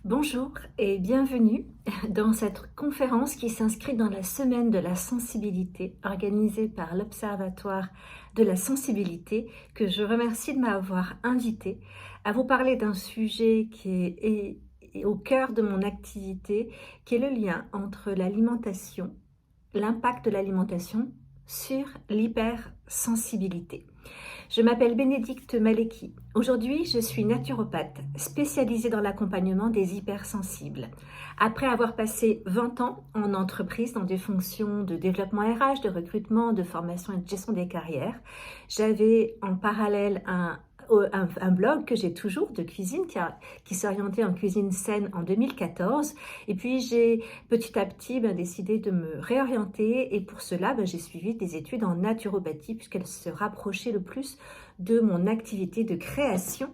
Bonjour et bienvenue dans cette conférence qui s'inscrit dans la semaine de la sensibilité organisée par l'Observatoire de la sensibilité que je remercie de m'avoir invité à vous parler d'un sujet qui est au cœur de mon activité, qui est le lien entre l'alimentation, l'impact de l'alimentation sur l'hypersensibilité. Je m'appelle Bénédicte Maleki. Aujourd'hui, je suis naturopathe spécialisée dans l'accompagnement des hypersensibles. Après avoir passé 20 ans en entreprise dans des fonctions de développement RH, de recrutement, de formation et de gestion des carrières, j'avais en parallèle un blog que j'ai toujours de cuisine qui s'est orienté en cuisine saine en 2014. Et puis j'ai petit à petit décidé de me réorienter et pour cela j'ai suivi des études en naturopathie puisqu'elle se rapprochait le plus de mon activité de création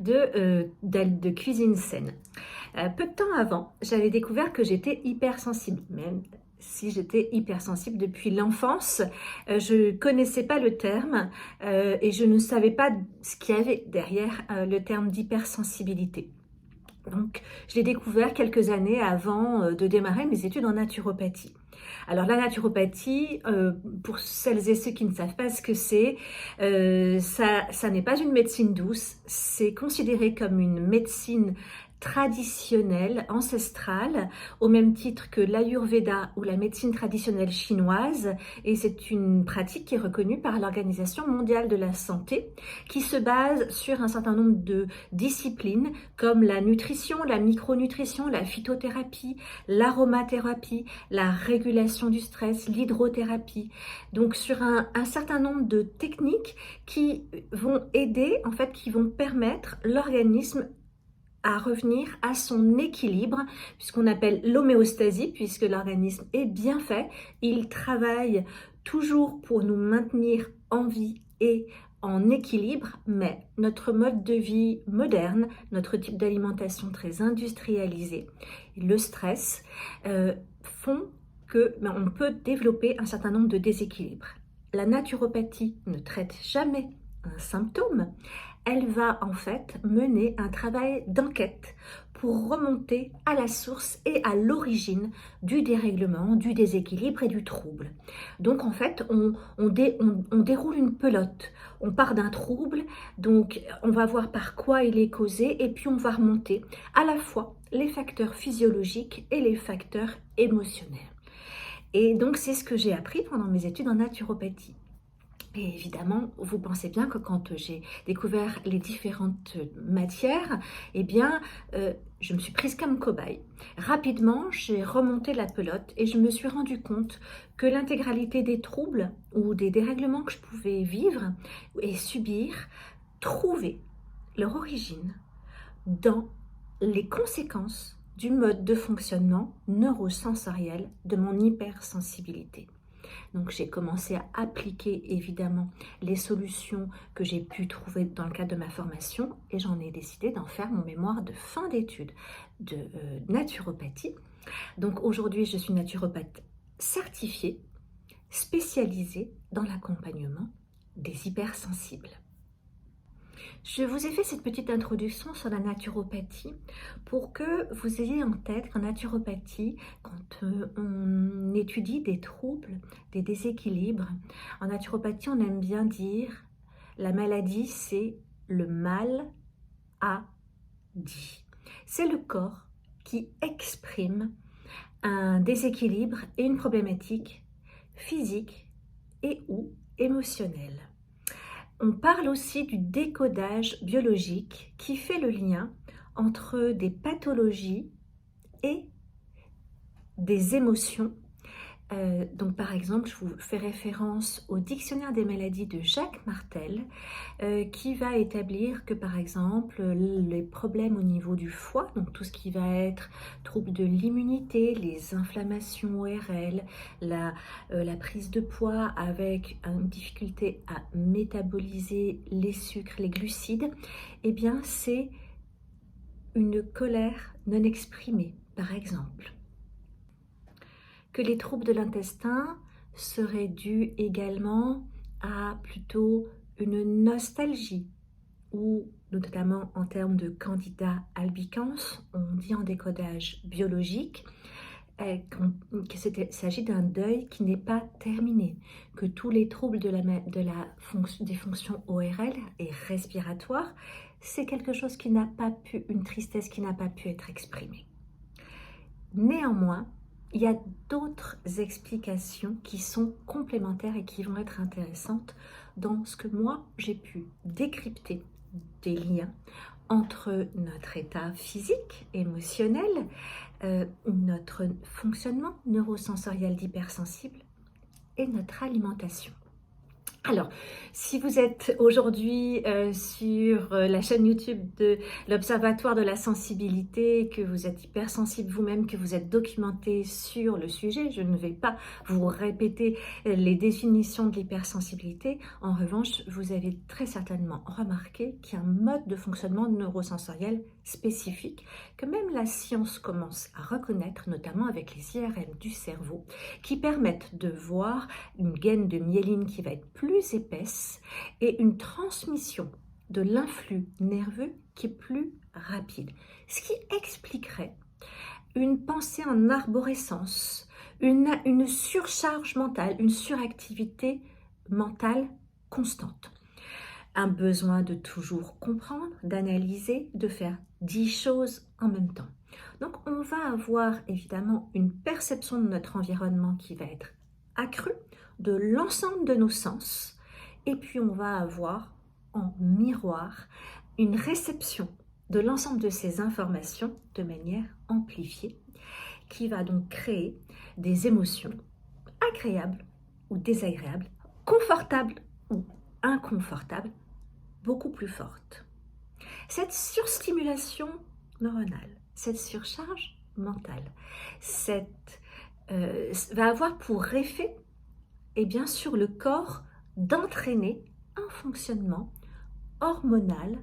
de cuisine saine. Peu de temps avant, j'avais découvert que j'étais hypersensible, même si j'étais hypersensible depuis l'enfance. Je ne connaissais pas le terme et je ne savais pas ce qu'il y avait derrière le terme d'hypersensibilité. Donc, je l'ai découvert quelques années avant de démarrer mes études en naturopathie. Alors, la naturopathie, pour celles et ceux qui ne savent pas ce que c'est, ça n'est pas une médecine douce, c'est considéré comme une médecine traditionnelle, ancestrale, au même titre que l'Ayurveda ou la médecine traditionnelle chinoise, et c'est une pratique qui est reconnue par l'Organisation mondiale de la santé, qui se base sur un certain nombre de disciplines comme la nutrition, la micronutrition, la phytothérapie, l'aromathérapie, la régulation du stress, l'hydrothérapie. Donc sur un certain nombre de techniques qui vont aider, en fait, qui vont permettre l'organisme à revenir à son équilibre, puisqu'on appelle l'homéostasie, puisque l'organisme est bien fait, il travaille toujours pour nous maintenir en vie et en équilibre, mais notre mode de vie moderne, notre type d'alimentation très industrialisé, le stress font que on peut développer un certain nombre de déséquilibres. La naturopathie ne traite jamais un symptôme, elle va en fait mener un travail d'enquête pour remonter à la source et à l'origine du dérèglement, du déséquilibre et du trouble. Donc en fait, on déroule une pelote. On part d'un trouble, donc on va voir par quoi il est causé et puis on va remonter à la fois les facteurs physiologiques et les facteurs émotionnels. Et donc c'est ce que j'ai appris pendant mes études en naturopathie. Et évidemment, vous pensez bien que quand j'ai découvert les différentes matières, eh bien, je me suis prise comme cobaye. Rapidement, j'ai remonté la pelote et je me suis rendu compte que l'intégralité des troubles ou des dérèglements que je pouvais vivre et subir trouvaient leur origine dans les conséquences du mode de fonctionnement neurosensoriel de mon hypersensibilité. Donc j'ai commencé à appliquer évidemment les solutions que j'ai pu trouver dans le cadre de ma formation et j'en ai décidé d'en faire mon mémoire de fin d'études de naturopathie. Donc aujourd'hui je suis naturopathe certifiée, spécialisée dans l'accompagnement des hypersensibles. Je vous ai fait cette petite introduction sur la naturopathie pour que vous ayez en tête qu'en naturopathie, quand on étudie des troubles, des déséquilibres, en naturopathie, on aime bien dire la maladie, c'est le mal à dit. C'est le corps qui exprime un déséquilibre et une problématique physique et ou émotionnelle. On parle aussi du décodage biologique qui fait le lien entre des pathologies et des émotions. Donc par exemple, je vous fais référence au dictionnaire des maladies de Jacques Martel qui va établir que par exemple les problèmes au niveau du foie, donc tout ce qui va être trouble de l'immunité, les inflammations ORL, la prise de poids avec une difficulté à métaboliser les sucres, les glucides, eh bien c'est une colère non exprimée par exemple. Que les troubles de l'intestin seraient dus également à plutôt une nostalgie ou notamment en termes de candida albicans. On dit en décodage biologique qu'il s'agit d'un deuil qui n'est pas terminé, que tous les troubles des fonctions ORL et respiratoires, c'est quelque chose qui n'a pas pu, une tristesse qui n'a pas pu être exprimée. Néanmoins, il y a d'autres explications qui sont complémentaires et qui vont être intéressantes dans ce que moi j'ai pu décrypter des liens entre notre état physique, émotionnel, notre fonctionnement neurosensoriel d'hypersensible et notre alimentation. Alors, si vous êtes aujourd'hui sur la chaîne YouTube de l'Observatoire de la sensibilité, que vous êtes hypersensible vous-même, que vous êtes documenté sur le sujet, je ne vais pas vous répéter les définitions de l'hypersensibilité. En revanche, vous avez très certainement remarqué qu'il y a un mode de fonctionnement neurosensoriel spécifique que même la science commence à reconnaître, notamment avec les IRM du cerveau, qui permettent de voir une gaine de myéline qui va être plus épaisse et une transmission de l'influx nerveux qui est plus rapide. Ce qui expliquerait une pensée en arborescence, une surcharge mentale, une suractivité mentale constante. Un besoin de toujours comprendre, d'analyser, de faire 10 choses en même temps. Donc on va avoir évidemment une perception de notre environnement qui va être accrue, de l'ensemble de nos sens, et puis on va avoir en miroir une réception de l'ensemble de ces informations de manière amplifiée, qui va donc créer des émotions agréables ou désagréables, confortables ou inconfortables, beaucoup plus fortes. Cette surstimulation neuronale, cette surcharge mentale, va avoir pour effet sur le corps d'entraîner un fonctionnement hormonal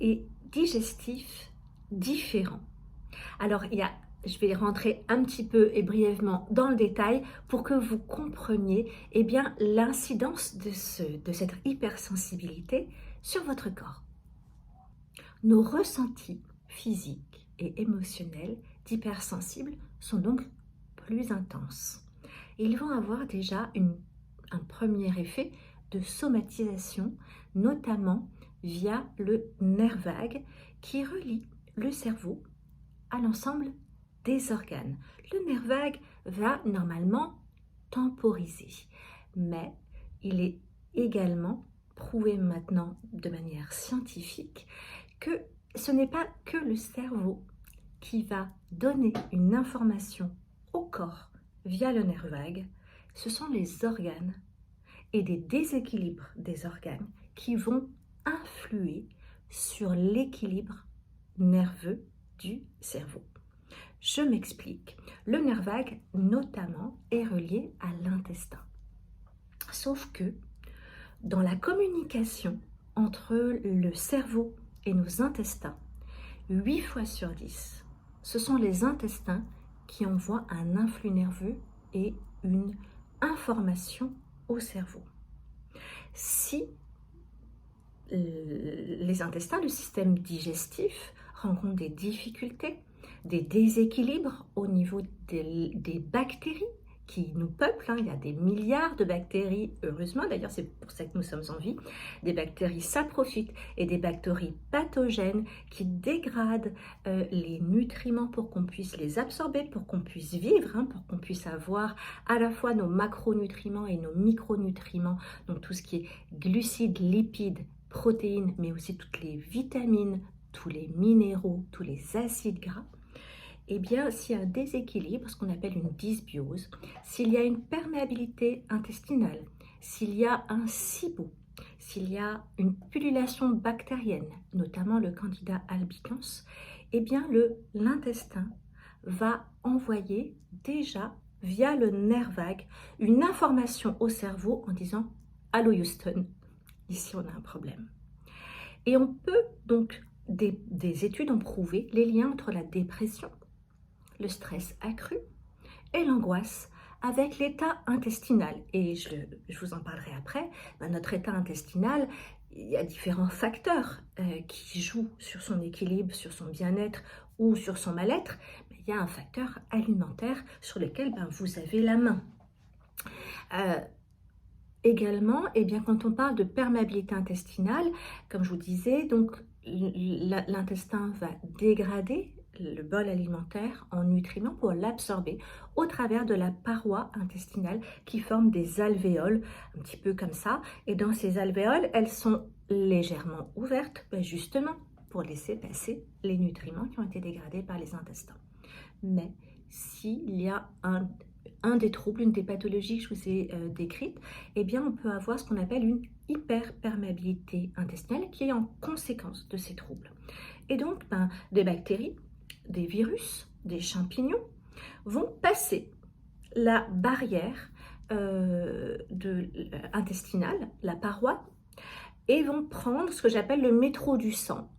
et digestif différent. Alors, je vais rentrer un petit peu et brièvement dans le détail pour que vous compreniez l'incidence de cette hypersensibilité sur votre corps. Nos ressentis physiques et émotionnels d'hypersensibles sont donc plus intenses. Ils vont avoir déjà un premier effet de somatisation, notamment via le nerf vague qui relie le cerveau à l'ensemble des organes. Le nerf vague va normalement temporiser, mais il est également prouvé maintenant de manière scientifique que ce n'est pas que le cerveau qui va donner une information au corps via le nerf vague, ce sont les organes et des déséquilibres des organes qui vont influer sur l'équilibre nerveux du cerveau. Je m'explique. Le nerf vague, notamment, est relié à l'intestin. Sauf que dans la communication entre le cerveau et nos intestins, 8 fois sur 10, ce sont les intestins qui envoient un influx nerveux et une information au cerveau. Si les intestins, le système digestif, rencontrent des difficultés, des déséquilibres au niveau des bactéries qui nous peuplent, il y a des milliards de bactéries, heureusement, d'ailleurs c'est pour ça que nous sommes en vie, des bactéries saprophytes et des bactéries pathogènes qui dégradent les nutriments pour qu'on puisse les absorber, pour qu'on puisse vivre, pour qu'on puisse avoir à la fois nos macronutriments et nos micronutriments, donc tout ce qui est glucides, lipides, protéines, mais aussi toutes les vitamines, tous les minéraux, tous les acides gras. S'il y a un déséquilibre, ce qu'on appelle une dysbiose, s'il y a une perméabilité intestinale, s'il y a un SIBO, s'il y a une pullulation bactérienne, notamment le candida albicans, l'intestin va envoyer déjà via le nerf vague une information au cerveau en disant « Allô Houston, ici on a un problème ». Et on peut donc, des études ont prouvé les liens entre la dépression, le stress accru et l'angoisse avec l'état intestinal. Et je vous en parlerai après. Notre état intestinal il y a différents facteurs qui jouent sur son équilibre, sur son bien-être ou sur son mal-être, mais il y a un facteur alimentaire sur lequel vous avez la main. Également, eh bien, quand on parle de perméabilité intestinale, comme je vous disais, donc l'intestin va dégrader le bol alimentaire en nutriments pour l'absorber au travers de la paroi intestinale qui forme des alvéoles, un petit peu comme ça. Et dans ces alvéoles, elles sont légèrement ouvertes, justement pour laisser passer les nutriments qui ont été dégradés par les intestins. Mais s'il y a un des troubles, une des pathologies que je vous ai décrites, eh bien on peut avoir ce qu'on appelle une hyperperméabilité intestinale qui est en conséquence de ces troubles. Et donc, des bactéries, des virus, des champignons vont passer la barrière intestinale, la paroi, et vont prendre ce que j'appelle le métro du sang.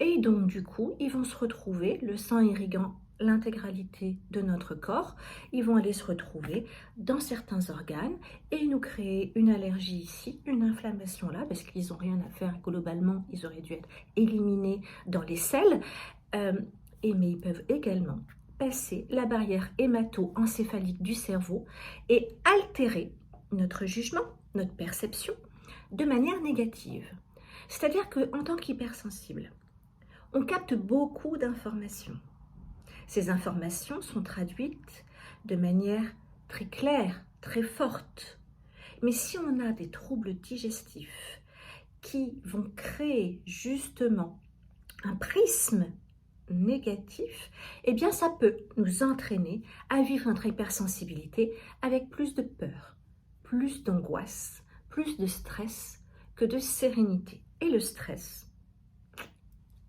Et donc, du coup, ils vont se retrouver, le sang irriguant l'intégralité de notre corps, ils vont aller se retrouver dans certains organes et nous créer une allergie ici, une inflammation là, parce qu'ils n'ont rien à faire globalement, ils auraient dû être éliminés dans les selles, mais ils peuvent également passer la barrière hémato-encéphalique du cerveau et altérer notre jugement, notre perception de manière négative. C'est-à-dire qu'en tant qu'hypersensible, on capte beaucoup d'informations. Ces informations sont traduites de manière très claire, très forte. Mais si on a des troubles digestifs qui vont créer justement un prisme négatif, eh bien ça peut nous entraîner à vivre notre hypersensibilité avec plus de peur, plus d'angoisse, plus de stress que de sérénité. Et le stress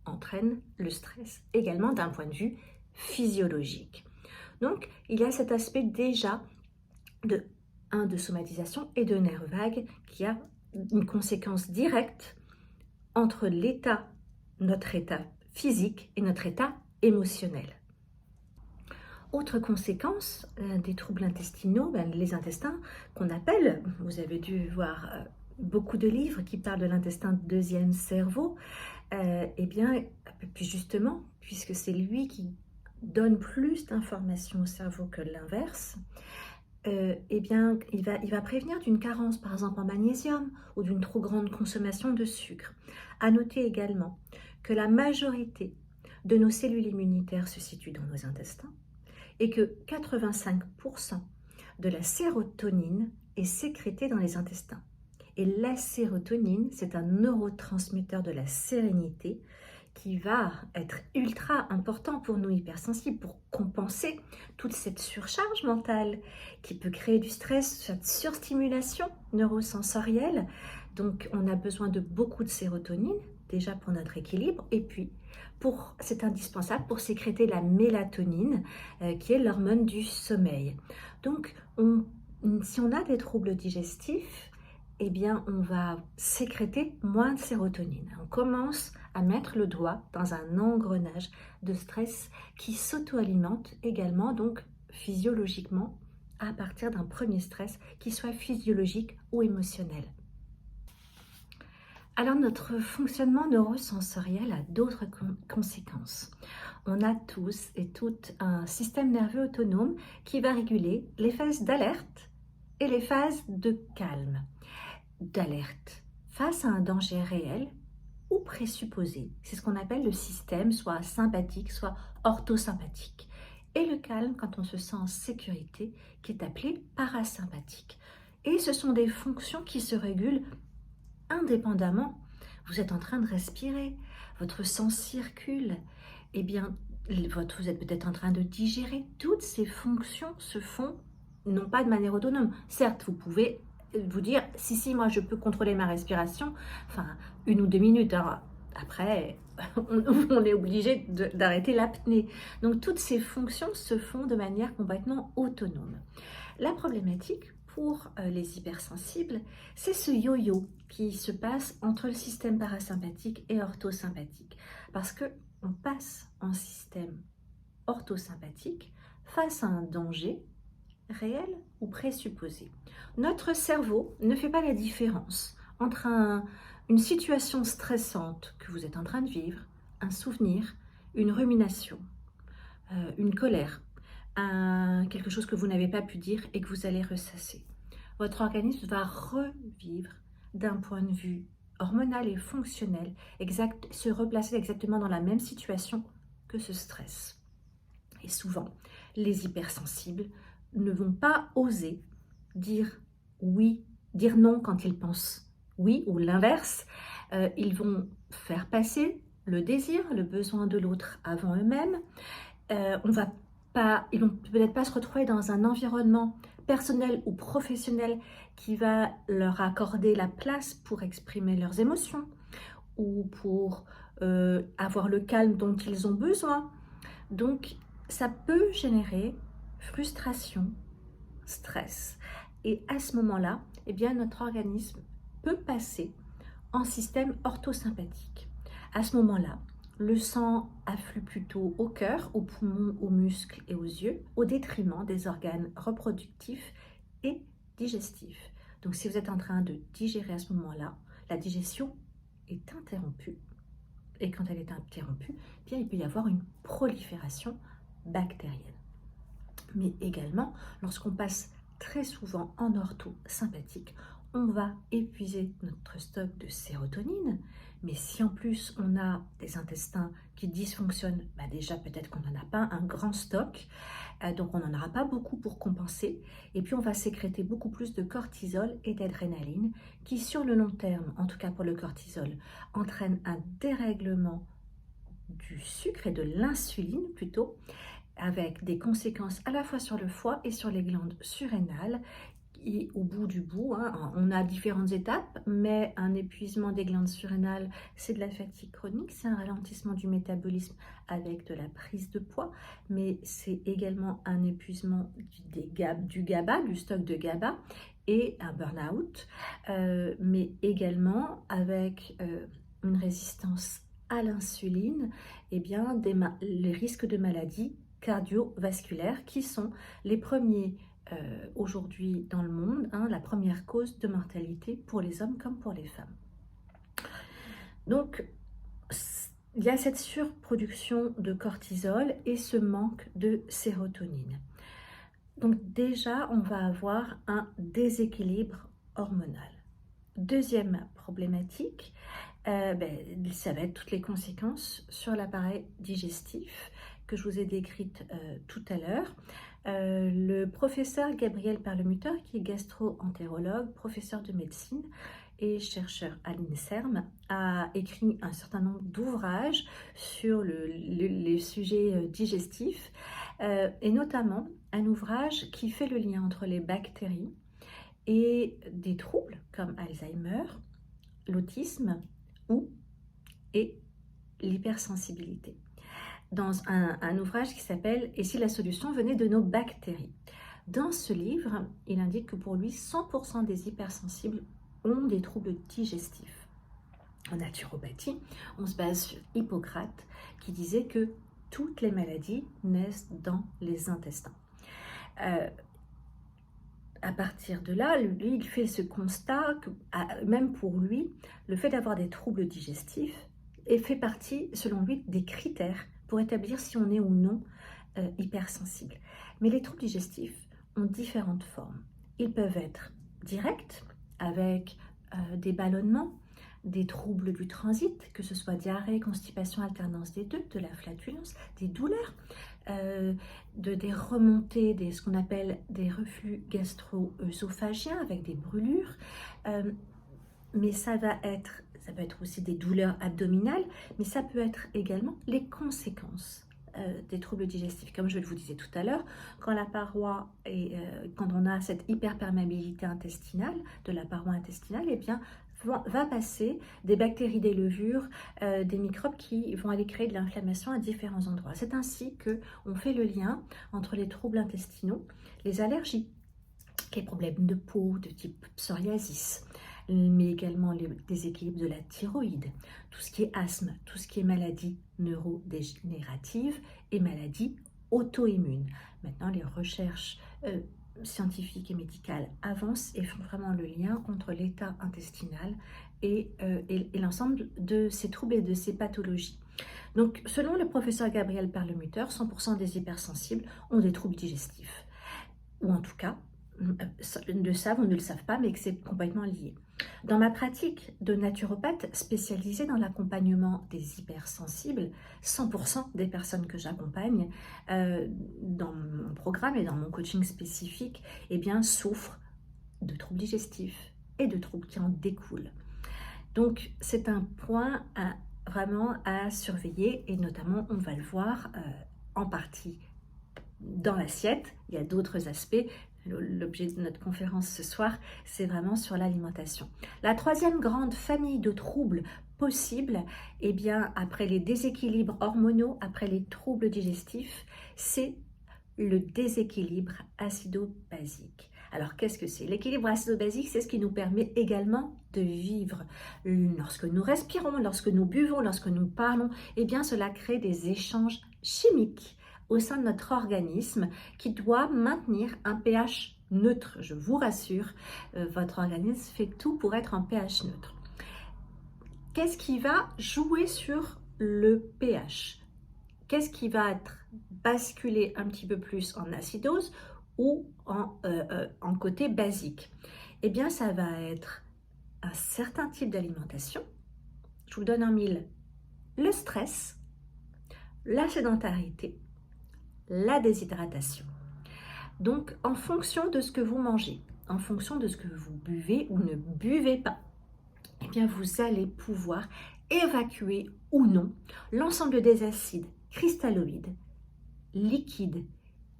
entraîne le stress également d'un point de vue physiologique. Donc, il y a cet aspect déjà de somatisation et de nerf vague qui a une conséquence directe entre notre état physique et notre état émotionnel. Autre conséquence des troubles intestinaux, les intestins qu'on appelle, vous avez dû voir beaucoup de livres qui parlent de l'intestin deuxième cerveau, eh bien, puis justement, puisque c'est lui qui donne plus d'informations au cerveau que l'inverse, eh bien, il va prévenir d'une carence, par exemple en magnésium, ou d'une trop grande consommation de sucre. À noter également que la majorité de nos cellules immunitaires se situent dans nos intestins et que 85% de la sérotonine est sécrétée dans les intestins. Et la sérotonine, c'est un neurotransmetteur de la sérénité qui va être ultra important pour nous hypersensibles pour compenser toute cette surcharge mentale qui peut créer du stress, cette surstimulation neurosensorielle. Donc on a besoin de beaucoup de sérotonine déjà pour notre équilibre et puis c'est indispensable pour sécréter la mélatonine qui est l'hormone du sommeil. Donc si on a des troubles digestifs, eh bien, on va sécréter moins de sérotonine. On commence à mettre le doigt dans un engrenage de stress qui s'auto-alimente également, donc physiologiquement, à partir d'un premier stress, qui soit physiologique ou émotionnel. Alors, notre fonctionnement neurosensoriel a d'autres conséquences. On a tous et toutes un système nerveux autonome qui va réguler les phases d'alerte et les phases de calme. D'alerte face à un danger réel ou présupposé. C'est ce qu'on appelle le système soit sympathique, soit orthosympathique. Et le calme quand on se sent en sécurité, qui est appelé parasympathique. Et ce sont des fonctions qui se régulent indépendamment. Vous êtes en train de respirer, votre sang circule, eh bien, vous êtes peut-être en train de digérer. Toutes ces fonctions se font non pas de manière autonome. Certes, vous pouvez vous dire, si, moi je peux contrôler ma respiration, 1 ou 2 minutes. Alors, après, on est obligé d'arrêter l'apnée. Donc, toutes ces fonctions se font de manière complètement autonome. La problématique pour les hypersensibles, c'est ce yo-yo qui se passe entre le système parasympathique et orthosympathique. Parce qu'on passe en système orthosympathique face à un danger réel ou présupposé. Notre cerveau ne fait pas la différence entre une situation stressante que vous êtes en train de vivre, un souvenir, une rumination, une colère, quelque chose que vous n'avez pas pu dire et que vous allez ressasser. Votre organisme va revivre d'un point de vue hormonal et fonctionnel, se replacer exactement dans la même situation que ce stress. Et souvent, les hypersensibles ne vont pas oser dire oui, dire non quand ils pensent oui, ou l'inverse. Ils vont faire passer le désir, le besoin de l'autre avant eux-mêmes. Ils vont peut-être pas se retrouver dans un environnement personnel ou professionnel qui va leur accorder la place pour exprimer leurs émotions ou pour avoir le calme dont ils ont besoin. Donc, ça peut générer frustration, stress. Et à ce moment-là, eh bien, notre organisme peut passer en système orthosympathique. À ce moment-là, le sang afflue plutôt au cœur, aux poumons, aux muscles et aux yeux, au détriment des organes reproductifs et digestifs. Donc si vous êtes en train de digérer à ce moment-là, la digestion est interrompue. Et quand elle est interrompue, eh bien, il peut y avoir une prolifération bactérienne. Mais également, lorsqu'on passe très souvent en orthosympathique, on va épuiser notre stock de sérotonine. Mais si en plus on a des intestins qui dysfonctionnent, déjà peut-être qu'on n'en a pas un grand stock, donc on n'en aura pas beaucoup pour compenser. Et puis on va sécréter beaucoup plus de cortisol et d'adrénaline qui sur le long terme, en tout cas pour le cortisol, entraîne un dérèglement du sucre et de l'insuline plutôt, avec des conséquences à la fois sur le foie et sur les glandes surrénales. Et au bout du bout, on a différentes étapes, mais un épuisement des glandes surrénales, c'est de la fatigue chronique, c'est un ralentissement du métabolisme avec de la prise de poids, mais c'est également un épuisement du GABA, du stock de GABA, et un burn-out, mais également avec une résistance à l'insuline, eh bien, les risques de maladies cardiovasculaires qui sont les premiers aujourd'hui dans le monde, la première cause de mortalité pour les hommes comme pour les femmes. Donc, il y a cette surproduction de cortisol et ce manque de sérotonine. Donc déjà, on va avoir un déséquilibre hormonal. Deuxième problématique, ça va être toutes les conséquences sur l'appareil digestif que je vous ai décrites tout à l'heure. Le professeur Gabriel Perlemutter, qui est gastro-entérologue, professeur de médecine et chercheur à l'INSERM, a écrit un certain nombre d'ouvrages sur les sujets digestifs, et notamment un ouvrage qui fait le lien entre les bactéries et des troubles comme Alzheimer, l'autisme et l'hypersensibilité. Dans un ouvrage qui s'appelle « Et si la solution venait de nos bactéries ?» Dans ce livre, il indique que pour lui, 100% des hypersensibles ont des troubles digestifs. En naturopathie, on se base sur Hippocrate qui disait que toutes les maladies naissent dans les intestins. À partir de là, lui, il fait ce constat que, même pour lui, le fait d'avoir des troubles digestifs fait partie, selon lui, des critères pour établir si on est ou non hypersensible. Mais les troubles digestifs ont différentes formes. Ils peuvent être directs, avec des ballonnements, des troubles du transit, que ce soit diarrhée, constipation, alternance des deux, de la flatulence, des douleurs, des remontées, ce qu'on appelle des reflux gastro-œsophagiens avec des brûlures, mais ça peut être aussi des douleurs abdominales, mais ça peut être également les conséquences des troubles digestifs. Comme je vous disais tout à l'heure, quand quand on a cette hyperperméabilité intestinale, de la paroi intestinale, eh bien, va passer des bactéries, des levures, des microbes qui vont aller créer de l'inflammation à différents endroits. C'est ainsi qu'on fait le lien entre les troubles intestinaux, les allergies, les problèmes de peau de type psoriasis, mais également les déséquilibres de la thyroïde, tout ce qui est asthme, tout ce qui est maladie neurodégénérative et maladie auto-immune. Maintenant, les recherches scientifique et médicale avancent et font vraiment le lien entre l'état intestinal et l'ensemble de ces troubles et de ces pathologies. Donc, selon le professeur Gabriel Perlemutter, 100% des hypersensibles ont des troubles digestifs. Ou en tout cas, le savent ou ne le savent pas, mais que c'est complètement lié. Dans ma pratique de naturopathe spécialisée dans l'accompagnement des hypersensibles, 100% des personnes que j'accompagne dans mon programme et dans mon coaching spécifique, eh bien, souffrent de troubles digestifs et de troubles qui en découlent. Donc, c'est un point vraiment à surveiller et notamment, on va le voir en partie dans l'assiette. Il y a d'autres aspects. L'objet de notre conférence ce soir, c'est vraiment sur l'alimentation. La troisième grande famille de troubles possibles, eh bien, après les déséquilibres hormonaux, après les troubles digestifs, c'est le déséquilibre acido-basique. Alors, qu'est-ce que c'est? L'équilibre acido-basique, c'est ce qui nous permet également de vivre. Lorsque nous respirons, lorsque nous buvons, lorsque nous parlons, eh bien, cela crée des échanges chimiques au sein de notre organisme qui doit maintenir un pH neutre. Je vous rassure, votre organisme fait tout pour être en pH neutre. Qu'est-ce qui va jouer sur le pH? Qu'est-ce qui va être basculé un petit peu plus en acidose ou en côté basique? Eh bien, ça va être un certain type d'alimentation. Je vous donne en mille. Le stress, la sédentarité, la déshydratation. Donc, en fonction de ce que vous mangez, en fonction de ce que vous buvez ou ne buvez pas, eh bien, vous allez pouvoir évacuer ou non l'ensemble des acides cristalloïdes, liquides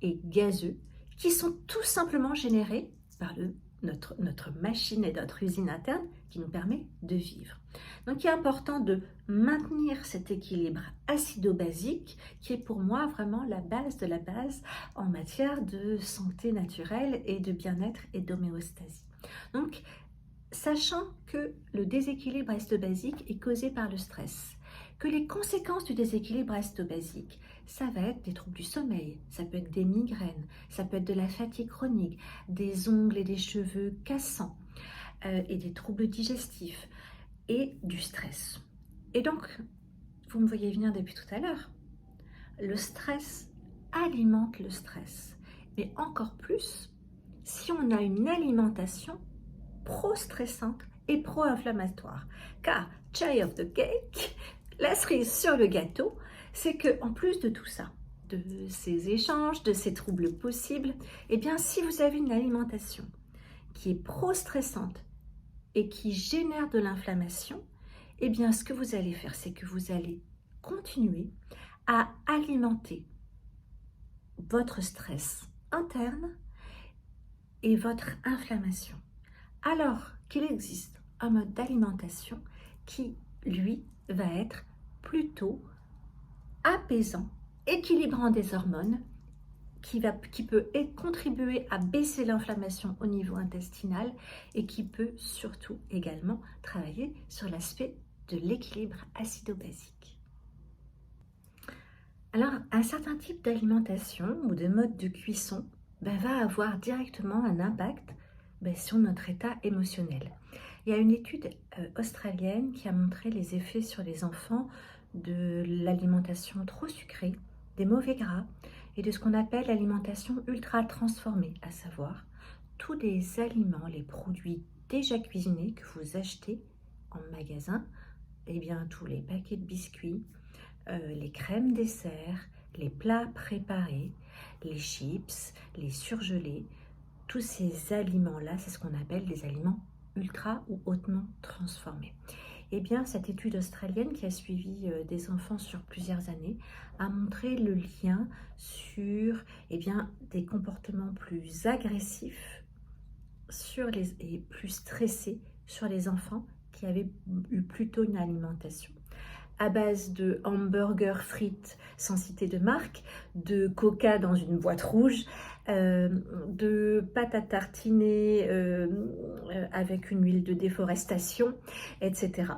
et gazeux qui sont tout simplement générés par notre machine et notre usine interne qui nous permet de vivre. Donc, il est important de maintenir cet équilibre acido-basique qui est pour moi vraiment la base de la base en matière de santé naturelle et de bien-être et d'homéostasie. Donc, sachant que le déséquilibre acido-basique est causé par le stress, que les conséquences du déséquilibre acido-basique, ça va être des troubles du sommeil, ça peut être des migraines, ça peut être de la fatigue chronique, des ongles et des cheveux cassants, et des troubles digestifs et du stress. Et donc, vous me voyez venir depuis tout à l'heure, le stress alimente le stress, mais encore plus si on a une alimentation pro-stressante et pro-inflammatoire. Car, cherry of the cake, la cerise sur le gâteau, c'est que en plus de tout ça, de ces échanges, de ces troubles possibles, eh bien, si vous avez une alimentation qui est pro-stressante et qui génère de l'inflammation, eh bien, ce que vous allez faire, c'est que vous allez continuer à alimenter votre stress interne et votre inflammation. Alors qu'il existe un mode d'alimentation qui, lui, va être plutôt apaisant, équilibrant des hormones, qui peut contribuer à baisser l'inflammation au niveau intestinal et qui peut surtout également travailler sur l'aspect de l'équilibre acido-basique. Alors, un certain type d'alimentation ou de mode de cuisson va avoir directement un impact sur notre état émotionnel. Il y a une étude australienne qui a montré les effets sur les enfants de l'alimentation trop sucrée, des mauvais gras et de ce qu'on appelle l'alimentation ultra transformée, à savoir tous les aliments, les produits déjà cuisinés que vous achetez en magasin, et bien tous les paquets de biscuits, les crèmes dessert, les plats préparés, les chips, les surgelés, tous ces aliments-là, c'est ce qu'on appelle des aliments ultra ou hautement transformés. Eh bien, cette étude australienne qui a suivi des enfants sur plusieurs années a montré le lien sur des comportements plus agressifs et plus stressés sur les enfants qui avaient eu plutôt une alimentation à base de hamburgers frites sans citer de marque, de coca dans une boîte rouge, de pâte à tartiner avec une huile de déforestation, etc.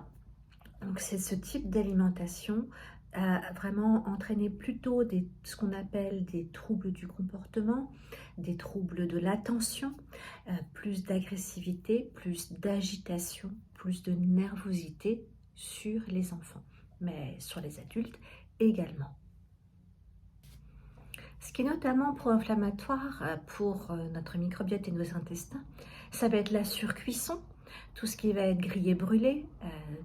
Donc c'est ce type d'alimentation à vraiment entraîner plutôt ce qu'on appelle des troubles du comportement, des troubles de l'attention, plus d'agressivité, plus d'agitation, plus de nervosité sur les enfants, mais sur les adultes également. Ce qui est notamment pro-inflammatoire pour notre microbiote et nos intestins, ça va être la surcuisson, tout ce qui va être grillé brûlé,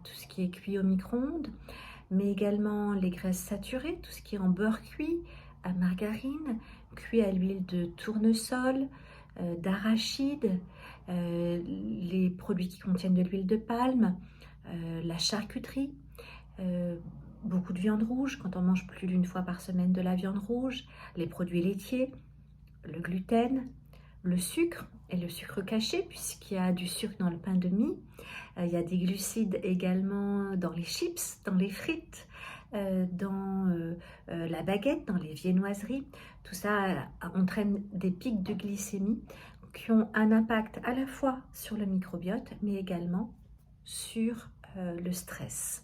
tout ce qui est cuit au micro-ondes, mais également les graisses saturées, tout ce qui est en beurre cuit, à margarine, cuit à l'huile de tournesol, d'arachide, les produits qui contiennent de l'huile de palme, la charcuterie, euh, beaucoup de viande rouge, quand on mange plus d'une fois par semaine de la viande rouge, les produits laitiers, le gluten, le sucre et le sucre caché, puisqu'il y a du sucre dans le pain de mie. Il y a des glucides également dans les chips, dans les frites, dans la baguette, dans les viennoiseries. Tout ça entraîne des pics de glycémie qui ont un impact à la fois sur le microbiote, mais également sur le stress.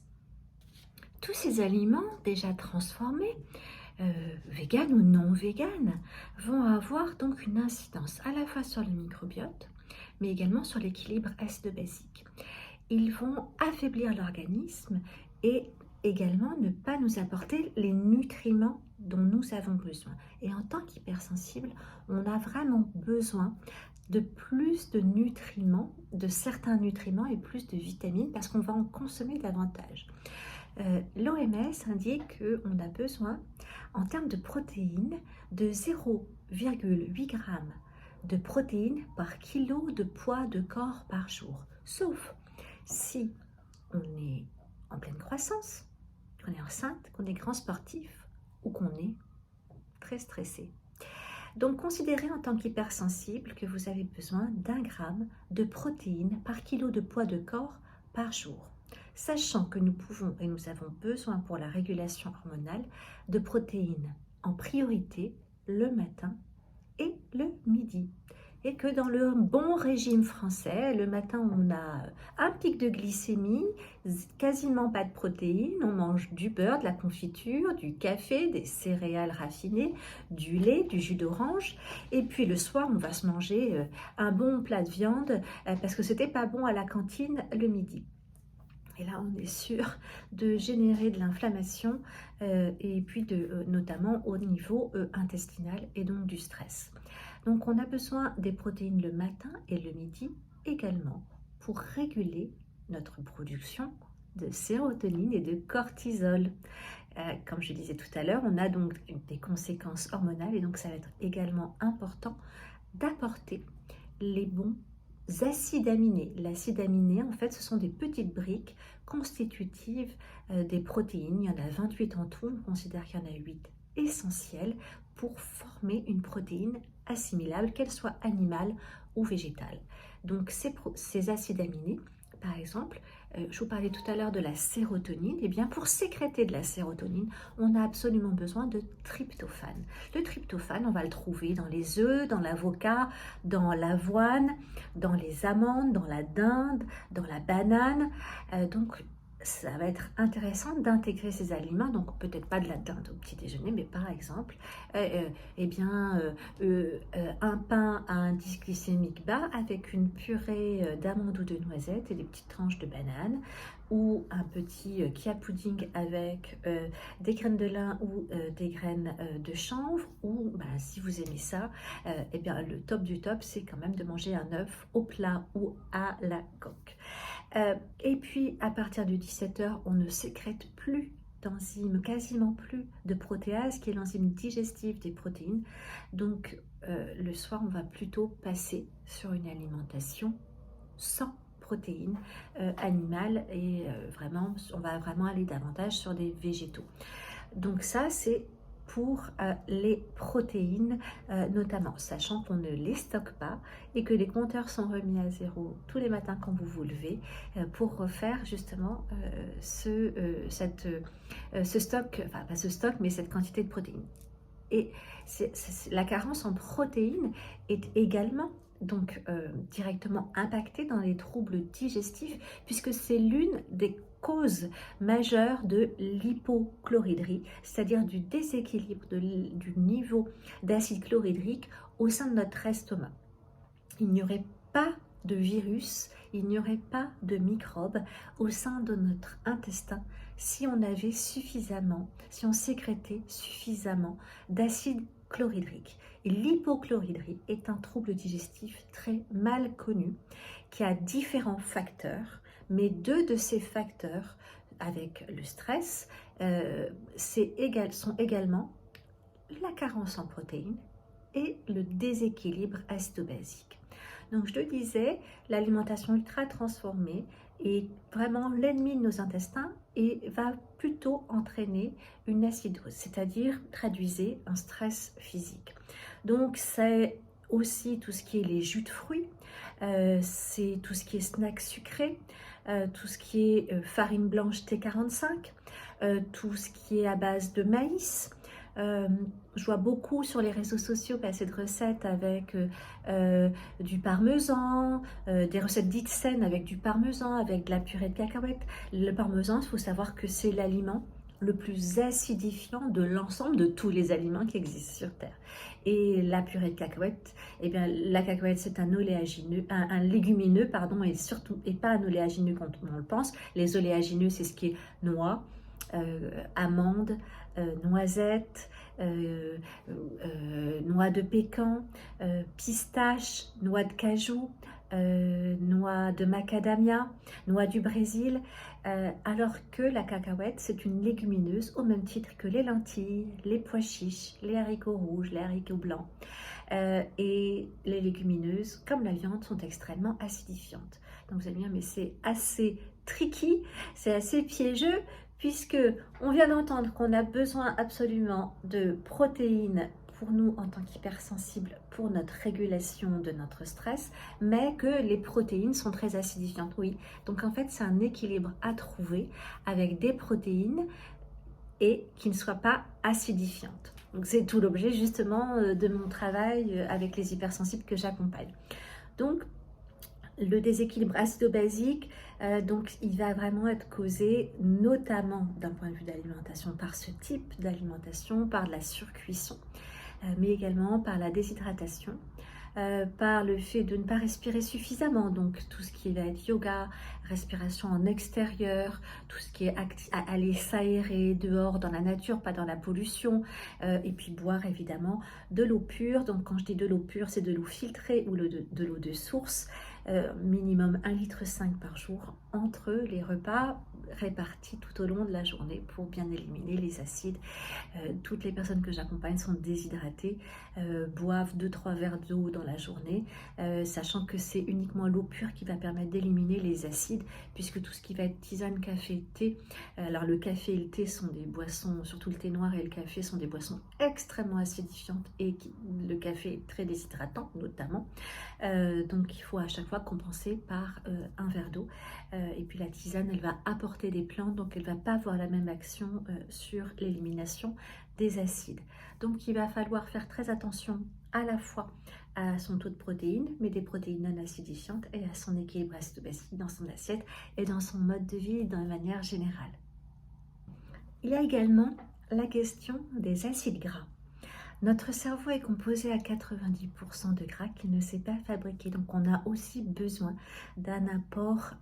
Tous ces aliments déjà transformés, vegan ou non vegan, vont avoir donc une incidence à la fois sur le microbiote, mais également sur l'équilibre acide-basique. Ils vont affaiblir l'organisme et également ne pas nous apporter les nutriments dont nous avons besoin. Et en tant qu'hypersensible, on a vraiment besoin de plus de nutriments, de certains nutriments et plus de vitamines parce qu'on va en consommer davantage. L'OMS indique qu'on a besoin, en termes de protéines, de 0,8 g de protéines par kilo de poids de corps par jour. Sauf si on est en pleine croissance, qu'on est enceinte, qu'on est grand sportif ou qu'on est très stressé. Donc considérez en tant qu'hypersensible que vous avez besoin d'1 gramme de protéines par kilo de poids de corps par jour. Sachant que nous pouvons et nous avons besoin pour la régulation hormonale de protéines en priorité le matin et le midi. Et que dans le bon régime français, le matin on a un pic de glycémie, quasiment pas de protéines, on mange du beurre, de la confiture, du café, des céréales raffinées, du lait, du jus d'orange, et puis le soir on va se manger un bon plat de viande parce que c'était pas bon à la cantine le midi. Et là, on est sûr de générer de l'inflammation et puis notamment au niveau intestinal et donc du stress. Donc, on a besoin des protéines le matin et le midi également pour réguler notre production de sérotonine et de cortisol. Comme je disais tout à l'heure, on a donc des conséquences hormonales et donc ça va être également important d'apporter les bons acides aminés. L'acide aminé, en fait, ce sont des petites briques constitutives des protéines. Il y en a 28 en tout, on considère qu'il y en a 8 essentielles pour former une protéine assimilable, qu'elle soit animale ou végétale. Donc ces acides aminés, par exemple, je vous parlais tout à l'heure de la sérotonine, et bien pour sécréter de la sérotonine, on a absolument besoin de tryptophane. Le tryptophane, on va le trouver dans les œufs, dans l'avocat, dans l'avoine, dans les amandes, dans la dinde, dans la banane. Donc ça va être intéressant d'intégrer ces aliments, donc peut-être pas de la dinde au petit déjeuner, mais par exemple, un pain à indice glycémique bas avec une purée d'amandes ou de noisettes et des petites tranches de banane, ou un petit kia pudding avec des graines de lin ou des graines de chanvre, ou si vous aimez ça, le top du top, c'est quand même de manger un œuf au plat ou à la coque. Et puis, à partir de 17h, on ne sécrète plus d'enzymes, quasiment plus de protéase, qui est l'enzyme digestive des protéines. Donc, le soir, on va plutôt passer sur une alimentation sans protéines animales et on va vraiment aller davantage sur des végétaux. Donc ça, c'est pour les protéines notamment, sachant qu'on ne les stocke pas et que les compteurs sont remis à zéro tous les matins quand vous vous levez pour refaire justement ce stock, enfin pas ce stock, mais cette quantité de protéines. Et la carence en protéines est également donc directement impactée dans les troubles digestifs, puisque c'est l'une des cause majeure de l'hypochloridrie, c'est-à-dire du déséquilibre du niveau d'acide chlorhydrique au sein de notre estomac. Il n'y aurait pas de virus, il n'y aurait pas de microbes au sein de notre intestin si on avait suffisamment, si on sécrétait suffisamment d'acide chlorhydrique. Et l'hypochloridrie est un trouble digestif très mal connu qui a différents facteurs, mais deux de ces facteurs, avec le stress, sont également la carence en protéines et le déséquilibre acido-basique. Donc je le disais, l'alimentation ultra transformée est vraiment l'ennemi de nos intestins et va plutôt entraîner une acidose, c'est-à-dire, traduisez, un stress physique. Donc c'est aussi tout ce qui est les jus de fruits, c'est tout ce qui est snacks sucrés, tout ce qui est farine blanche T45, tout ce qui est à base de maïs. Je vois beaucoup sur les réseaux sociaux passer de recettes avec du parmesan, des recettes dites saines avec du parmesan, avec de la purée de cacahuètes. Le parmesan, il faut savoir que c'est l'aliment le plus acidifiant de l'ensemble de tous les aliments qui existent sur Terre. Et la purée de cacahuètes, eh bien, la cacahuète, c'est un oléagineux, un légumineux, pardon, et pas un oléagineux quand on le pense. Les oléagineux, c'est ce qui est noix, amandes, noisettes, noix de pécan, pistache, noix de cajou, noix de macadamia, noix du Brésil, alors que la cacahuète, c'est une légumineuse au même titre que les lentilles, les pois chiches, les haricots rouges, les haricots blancs. Et les légumineuses, comme la viande, sont extrêmement acidifiantes. Donc vous allez me dire, mais c'est assez tricky, c'est assez piégeux, puisque on vient d'entendre qu'on a besoin absolument de protéines pour nous en tant qu'hypersensibles, pour notre régulation de notre stress, mais que les protéines sont très acidifiantes. Oui, donc en fait c'est un équilibre à trouver avec des protéines et qui ne soient pas acidifiantes. Donc c'est tout l'objet justement de mon travail avec les hypersensibles que j'accompagne. Donc le déséquilibre acido-basique, donc il va vraiment être causé notamment d'un point de vue d'alimentation par ce type d'alimentation, par de la surcuisson, mais également par la déshydratation, par le fait de ne pas respirer suffisamment, donc tout ce qui va être yoga, respiration en extérieur, tout ce qui est aller s'aérer dehors dans la nature, pas dans la pollution, et puis boire évidemment de l'eau pure. Donc quand je dis de l'eau pure, c'est de l'eau filtrée ou de l'eau de source, minimum 1,5 litre par jour entre les repas répartis tout au long de la journée pour bien éliminer les acides. Toutes les personnes que j'accompagne sont déshydratées, boivent 2-3 verres d'eau dans la journée, sachant que c'est uniquement l'eau pure qui va permettre d'éliminer les acides, puisque tout ce qui va être tisane, café, thé, alors le café et le thé sont des boissons, surtout le thé noir et le café sont des boissons extrêmement acidifiantes et le café est très déshydratant notamment, donc il faut à chaque fois compenser par un verre d'eau, et puis la tisane elle va apporter des plantes, donc elle ne va pas avoir la même action sur l'élimination des acides. Donc il va falloir faire très attention à la fois à son taux de protéines, mais des protéines non acidifiantes, et à son équilibre acide-basique dans son assiette et dans son mode de vie de manière générale. Il y a également la question des acides gras. Notre cerveau est composé à 90% de gras qu'il ne sait pas fabriquer, donc on a aussi besoin d'un apport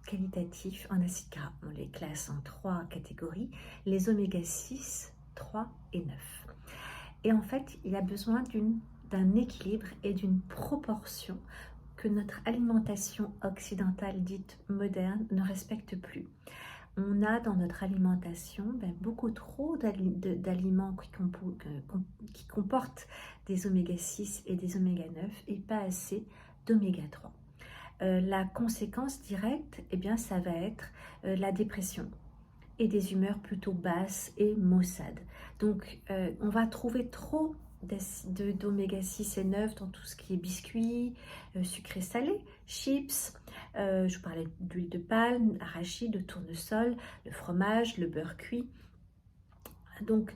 qualitatif en acides gras. On les classe en 3 catégories, les oméga 6, 3 et 9. Et en fait, il y a besoin d'un équilibre et d'une proportion que notre alimentation occidentale dite moderne ne respecte plus. On a dans notre alimentation beaucoup trop d'aliments qui comportent des oméga 6 et des oméga 9 et pas assez d'oméga 3. La conséquence directe, eh bien, ça va être la dépression et des humeurs plutôt basses et maussades. Donc, on va trouver trop d'oméga 6 et 9 dans tout ce qui est biscuits, sucrés salés, chips, je vous parlais d'huile de palme, arachide, de tournesol, le fromage, le beurre cuit. Donc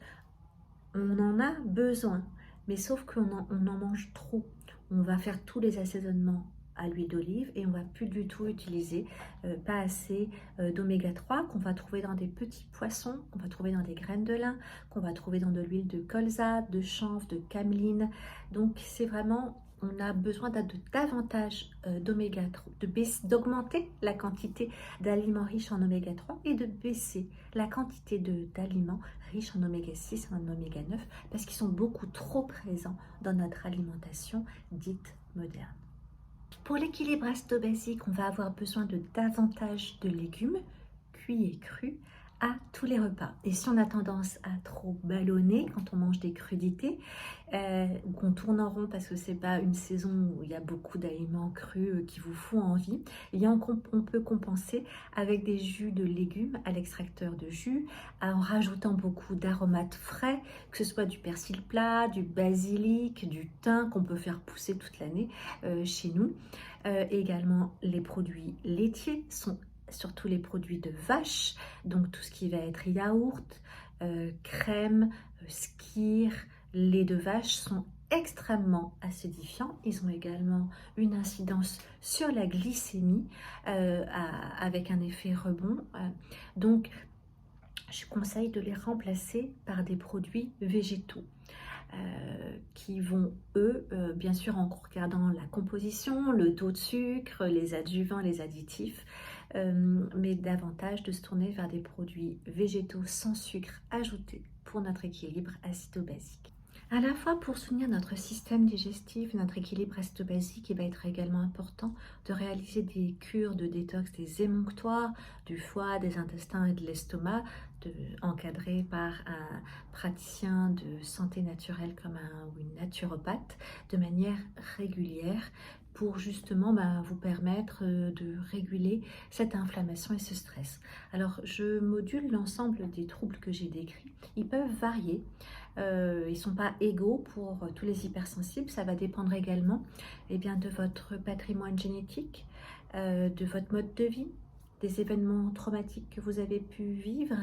on en a besoin, mais sauf qu'on en mange trop. On va faire tous les assaisonnements à l'huile d'olive et on va plus du tout utiliser pas assez d'oméga 3 qu'on va trouver dans des petits poissons, qu'on va trouver dans des graines de lin, qu'on va trouver dans de l'huile de colza, de chanvre, de cameline. Donc c'est vraiment, on a besoin de davantage d'oméga 3, d'augmenter la quantité d'aliments riches en oméga 3 et de baisser la quantité d'aliments riches en oméga 6 et en oméga 9 parce qu'ils sont beaucoup trop présents dans notre alimentation dite moderne. Pour l'équilibre asto-basique, on va avoir besoin de davantage de légumes, cuits et crus, à tous les repas. Et si on a tendance à trop ballonner quand on mange des crudités, ou qu'on tourne en rond parce que c'est pas une saison où il y a beaucoup d'aliments crus qui vous font envie, eh bien on peut compenser avec des jus de légumes à l'extracteur de jus, en rajoutant beaucoup d'aromates frais, que ce soit du persil plat, du basilic, du thym qu'on peut faire pousser toute l'année chez nous. Également, les produits laitiers sont surtout les produits de vache, donc tout ce qui va être yaourt, crème, skyr, lait de vache sont extrêmement acidifiants. Ils ont également une incidence sur la glycémie avec un effet rebond. Donc, je conseille de les remplacer par des produits végétaux. Qui vont, eux, bien sûr en regardant la composition, le taux de sucre, les adjuvants, les additifs, mais davantage de se tourner vers des produits végétaux sans sucre ajouté pour notre équilibre acido-basique. À la fois pour soutenir notre système digestif, notre équilibre acido-basique, il va être également important de réaliser des cures de détox des émonctoires, du foie, des intestins et de l'estomac, encadrées par un praticien de santé naturelle comme ou une naturopathe de manière régulière pour justement vous permettre de réguler cette inflammation et ce stress. Alors je module l'ensemble des troubles que j'ai décrits, ils peuvent varier. Ils ne sont pas égaux pour tous les hypersensibles. Ça va dépendre également de votre patrimoine génétique, de votre mode de vie, des événements traumatiques que vous avez pu vivre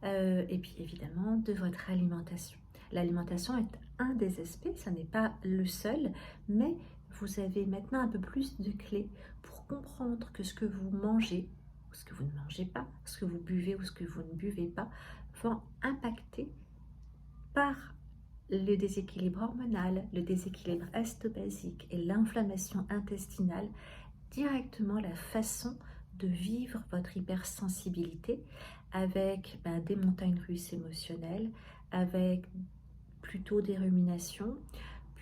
et puis évidemment de votre alimentation. L'alimentation est un des aspects, ça n'est pas le seul, mais vous avez maintenant un peu plus de clés pour comprendre que ce que vous mangez, ou ce que vous ne mangez pas, ce que vous buvez ou ce que vous ne buvez pas, vont impacter par le déséquilibre hormonal, le déséquilibre acido-basique et l'inflammation intestinale, directement la façon de vivre votre hypersensibilité avec des montagnes russes émotionnelles, avec plutôt des ruminations,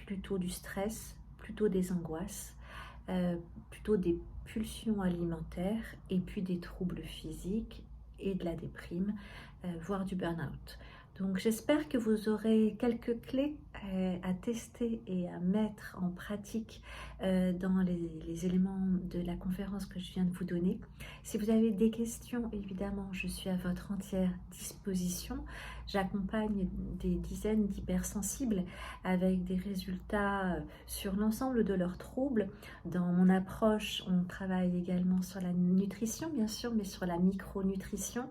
plutôt du stress, plutôt des angoisses, plutôt des pulsions alimentaires et puis des troubles physiques et de la déprime, voire du burn-out. Donc j'espère que vous aurez quelques clés à tester et à mettre en pratique dans les éléments de la conférence que je viens de vous donner. Si vous avez des questions, évidemment, je suis à votre entière disposition. J'accompagne des dizaines d'hypersensibles avec des résultats sur l'ensemble de leurs troubles. Dans mon approche, on travaille également sur la nutrition, bien sûr, mais sur la micronutrition.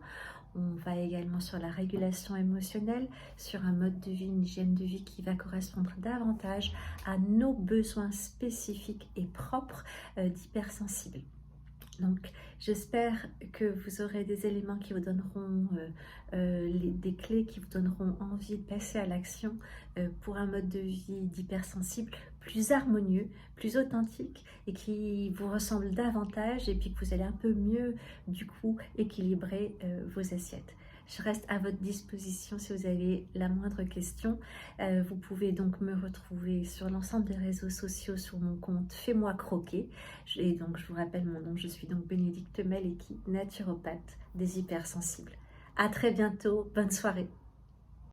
On va également sur la régulation émotionnelle, sur un mode de vie, une hygiène de vie qui va correspondre davantage à nos besoins spécifiques et propres d'hypersensibles. Donc, j'espère que vous aurez des éléments qui vous donneront, des clés qui vous donneront envie de passer à l'action pour un mode de vie d'hypersensible plus harmonieux, plus authentique et qui vous ressemble davantage et puis que vous allez un peu mieux, du coup, équilibrer vos assiettes. Je reste à votre disposition si vous avez la moindre question. Vous pouvez donc me retrouver sur l'ensemble des réseaux sociaux sur mon compte Fais-moi croquer. Et donc je vous rappelle mon nom, je suis donc Bénédicte Maleki, naturopathe des hypersensibles. À très bientôt, bonne soirée.